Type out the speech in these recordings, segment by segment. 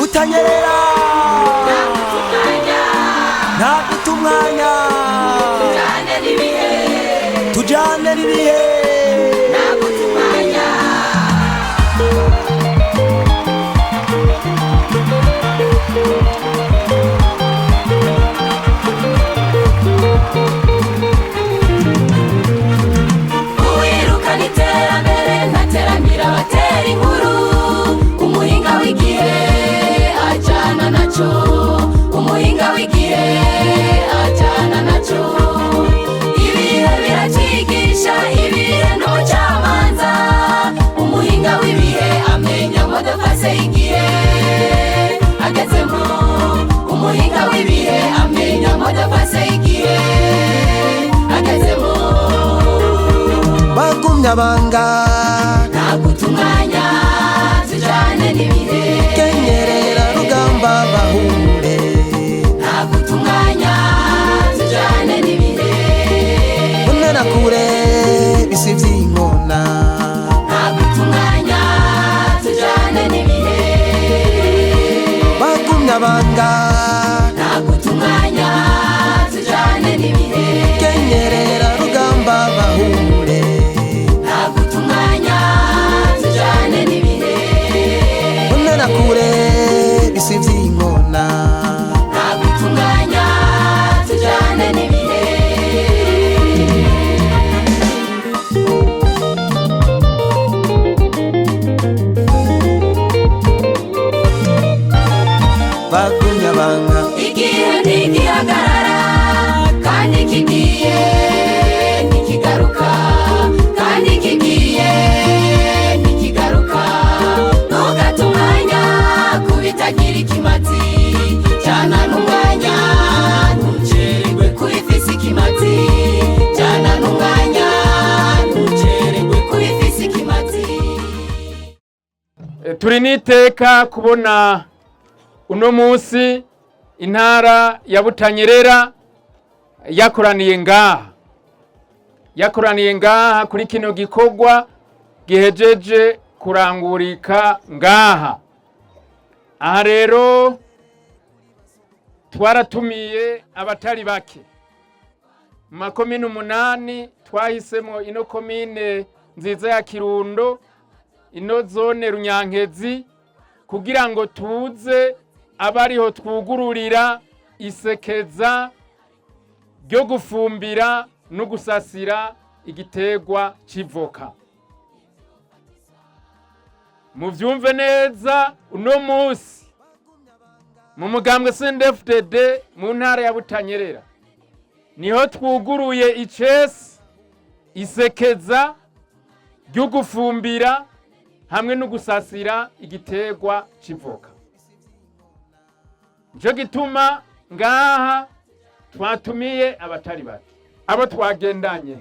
Butanyerera naguta umwanya tujane n'ibihe naguta umwanya uwirukana iterambere ntateramira abatera inkuru umuhinga w'igihe ajana naco umuhinga w'igihe ajana naco ibihe biracigisha ibihe n'ubucamanza umuhinga w'ibihe amenya modefase y'igihe agezemo umuhinga w'ibihe amenya modefase y'igihe agezemo bagumya banga naguta umwanya tujane n'ibihe kenyerera rugamba bahure naguta umwanya tujane n'ibihe unera kure bisi vy'inkona naguta umwanya tujane n'ibihe bagumya banga naguta umwanya tujane n'ibihe kenyerera rugamba bahure naguta umwanya tujane n'ibihe unera kure bisi vy'inkona naguta umwanya tujane n'ibihe bagumya banga igihe ntigihagarara kandi kigiye ntikigaruka kandi kigiye ntikigaruka ntugate umwanya kubitagira ikimazi jana n'umwanya ntucererwe kubifise ikimazi jana n'umwanya ntucererwe kubifise ikimazi. Turi niteka kubona uno munsi intara ya Butanyerera yakoraniye ngaha kuri kino gikorwa gihejeje kurangurika ngaha. Aha rero twaratumiye abatari bake mu makomine 8 twahisemo ino komine nziza ya Kirundo, ino zone Runyankezi, kugira ngo tuze abariho twugururira isekeza ryo gufumbira no gusasira igiterwa c'ivoka. Muvyumve neza, uno munsi mu mugambwe CNDD-FDD mu ntara ya Butanyerera niho twuguruye icesi isekeza ryo gufumbira hamwe no gusasira igiterwa c'ivoka. Nico gituma ngaha twatumiye abatari bake, abo twagendanye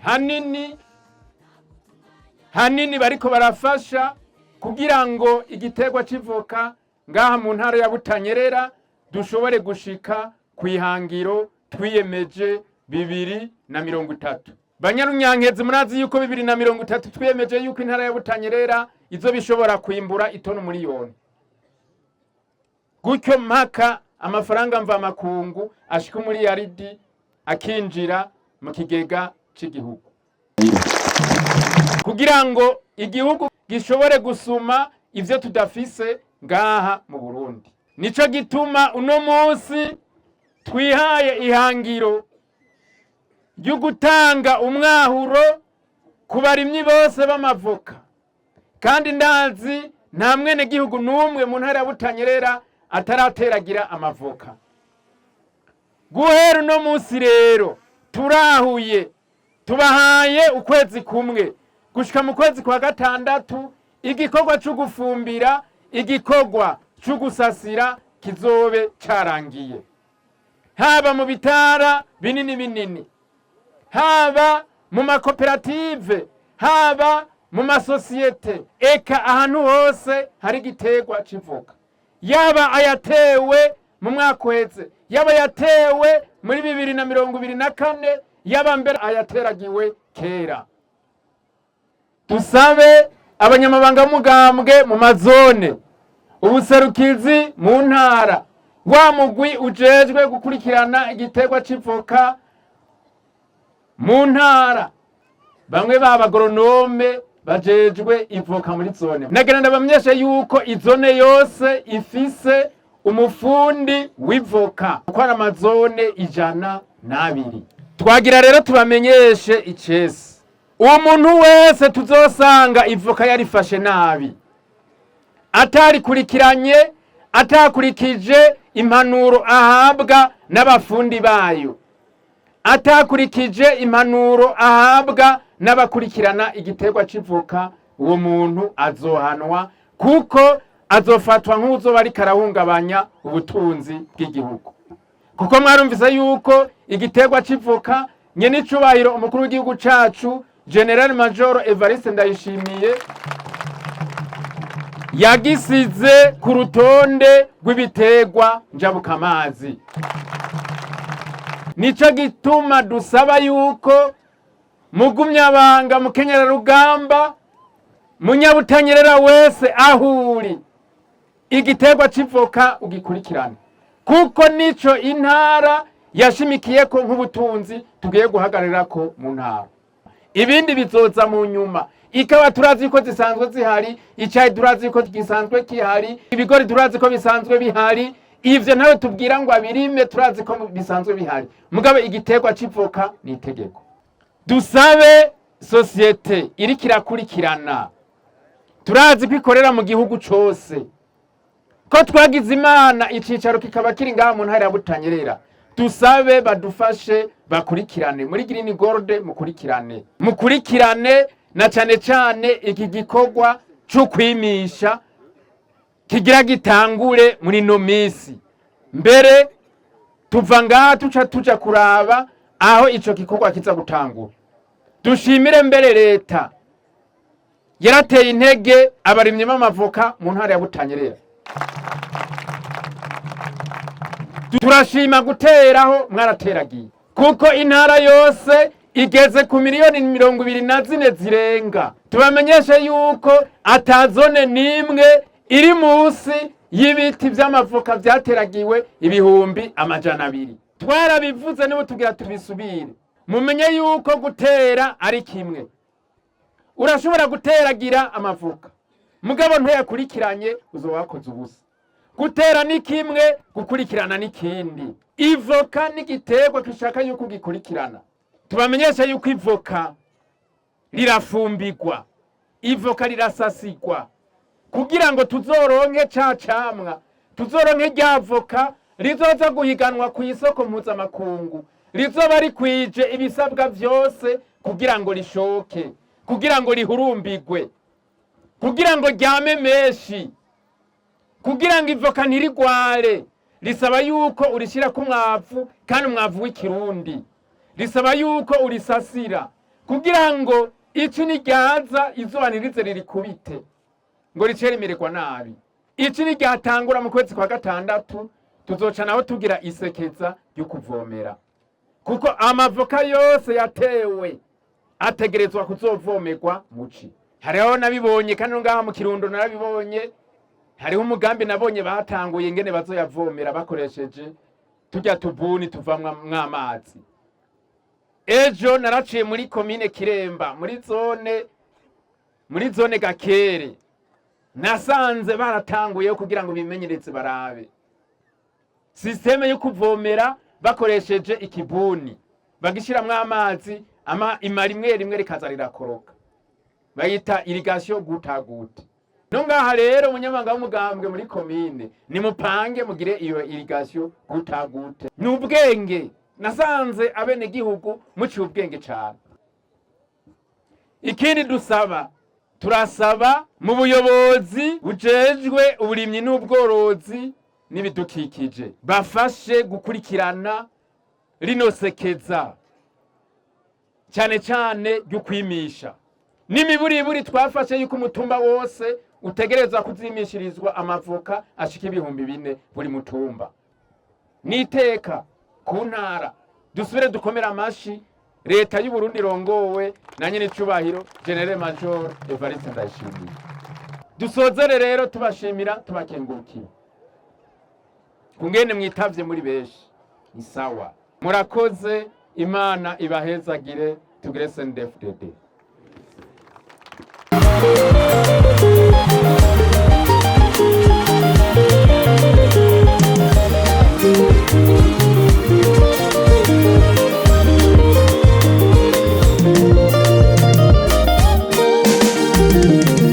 hanini bariko barafasha kugira ngo igiterwa c'ivoka ngaha mu ntara ya Butanyerera dushobore gushika kwihangiro twiyemeje 2030. Banyarunyankezi murazi yuko 2030 twiyemeje yuko intara ya Butanyerera izo bishobora kwimbura itono miliyoni. Gutyo mpaka amafaranga mva makungu ashika muri yaridi akinjira mu kigega c'igihugu, kugira ngo igihugu gishobore gusuma ivyo tudafise ngaha mu Burundi. Nico gituma uno munsi twihaye ihangiro ryo gutanga umwahuro ku barimyi bose b'amavoka, kandi ndazi nta mwene gihugu n'umwe mu ntara ya Butanyerera atarateragira amavoka. Guhera uno munsi rero turahuye tubahaye ukwezi kumwe gushika mu kwezi kwa gatandatu igikorwa cyo gufumbira, igikorwa cyo gusasira kizobe carangiye, haba mu bitara binini, haba mu makoperative, haba mu masosiyete, eka ahantu hose hari igiterwa c'ivoka, yaba ayatewe mu mwaka uheze, yaba yatewe muri 2024, yaba mbere ayateragiwe kera. Tusabe abanyamabanga b'umugambwe mu mazone ubuserukizi mu ntara, wa mugwi ujejwe gukurikirana igiterwa c'ivoka mu ntara, bamwe b'abagoronome bajejwe ivoka muri zone. Nagira ndabamenyeshe yuko izone yose ifise umufundi w'ivoka uko ari amazone 102. Twagira rero tubamenyeshe icese, uwo muntu wese tuzosanga ivoka yarifashe nabi, atarikurikiranye, atakurikije impanuro ahabwa n'abafundi bayo, atakurikije impanuro ahabwa n'abakurikirana igiterwa c'ivoka, uwo muntu azohanwa kuko azofatwa nk'uzoba ariko arahungabanya ubutunzi bw'igihugu. Kuko mwarumvise yuko igiterwa c'ivoka nyene icubahiro umukuru w'igihugu cacu General Major Evariste Ndayishimiye yagisize ku rutonde rw'ibiterwa njabukamazi. Nico gituma dusaba yuko mugumyabanga, mukenyerarugamba, munyabutanyerera wese ahuri igiterwa c'ivoka ugikurikirana, kuko nico intara yashimikiyeko nk'ubutunzi tugiye guhagarirako mu ntara. Ibindi bizoza mu nyuma. Ikawa turazi ko zisanzwe zihari, icayi turazi ko gisanzwe kihari, ibigori turazi ko bisanzwe bihari, ivyo nawe tubwira ngo abirime turazi ko bisanzwe bihari. Mugabe igiterwa c'ivoka ni itegeko. Dusabe sosiyete iriko irakurikirana, turazi ko ikorera mu gihugu cose, ko twagize Imana icicaro kikaba kiri ngaha mu ntara ya Butanyerera. Dusabe badufashe bakurikirane muri Green Gold, mukurikirane na cane cane iki gikorwa cyo kwimisha kigira gitangure muri no misi. Mbere tuva ngaha tuja kuraba aho ico gikorwa kiza gutangura. Dushimire mbere leta yarateye intege abarimye b'amavoka mu ntara ya Butanyerera. Turashima guteraho mwarateragiye, kuko intara yose igeze ku miliyoni 24 zirenga. Tubamenyeshe yuko atazone nimwe iri musi y'ibiti vy'amavoka vyateragiwe 200,000. Twarabivuze nibo tugira tubisubire. Mumenye yuko gutera ari kimwe. Urashobora guteragira amavoka, mugabo ntuyakurikiranye uzowakoze ubusa. Gutera ni kimwe, gukurikirana ni kindi. Ivoka ni igiterwa kishaka yuko gikurikirana. Tubamenyesha yuko ivoka rirafumbirwa, ivoka rirasasigwa, kugira ngo tuzoronke camwa, tuzoronke ryavoka rizoza guhiganwa ku isoko mpuzamakungu, rizoba rikwije ibisabwa vyose kugira ngo rishoke, kugira ngo rihurumbirwe, kugira ngo ryame menshi, kugira ngo ivoka ntirigware. Risaba yuko urishira ku mwavu, kandi umwavu w'ikirundi. Risaba yuko urisasira kugira ngo ici niryaza izuba ntirize ririkubite ngo ricere imererwa nabi. Ici niryatangura mu kwezi kwa gatandatu tuzoca naho tugira isekeza ryo kuvomera, kuko amavoka yose yatewe ategerezwa kuzovomerwa muci. Hariho nabibonye kandi ngaha mu Kirundo narabibonye, hariho umugambi nabonye batanguye ngene bazoyavomera bakoresheje turya tubuni tuvamwa mw'amazi. Ejo naraciye muri komine Kiremba, muri zone Gakere, nasanze baratanguye kugira ngo bimenyereze barabe systeme yo kuvomera bakoresheje ikibuni, bagishiramwo amazi imara rimwe rikaza rirakoroka, bayita irrigation gutagute. Nongaha rero munyamanga w'umugambwe muri komine nimupange mugire iyo irrigation gutagute. N'ubwenge nasanze abene gihugu muci ubwenge cyane. Ikindi turasaba mu buyobozi bujejwe uburimyi n'ubworozi n'ibidukikije bafashe gukurikirana rino sekeza cyane cyane ryo kwimisha. N'imiburiburi twafashe yuko umutumba wose utegereza kuzimishirizwa amavoka ashika 4,000 buri mutumba. Niteka ku ntara dusubire dukomera amashi leta y'u Burundi rongowe na nyene cubahiro General Major Evariste Ndayishimiye. dusozere rero tubashimira tubakengurukira kungene mwitavye muri benshi. Ni sawa, murakoze, Imana ibahezagire, tugire CNDD-FDD.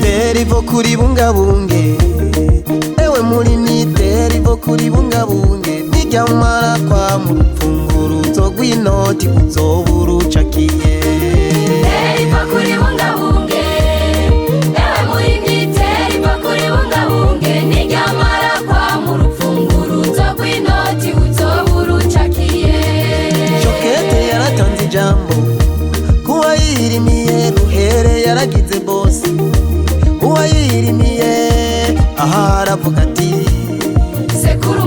Terivo kuri bungabunge, ewe muri terivo kuri bungabunge, nijyamara kwa mu rupfunguruzo rw'inoti uzobura ucakiye. Terivo kuri bungabunge, ewe muri terivo kuri bungabunge, nijyamara kwa mu rupfunguruzo rw'inoti uzobura ucakiye. Jokete yaratanze ijambo kuwa yirimiye, Ruhere yaragize bosi uwa yirimiye, aha aravuga ati sekuru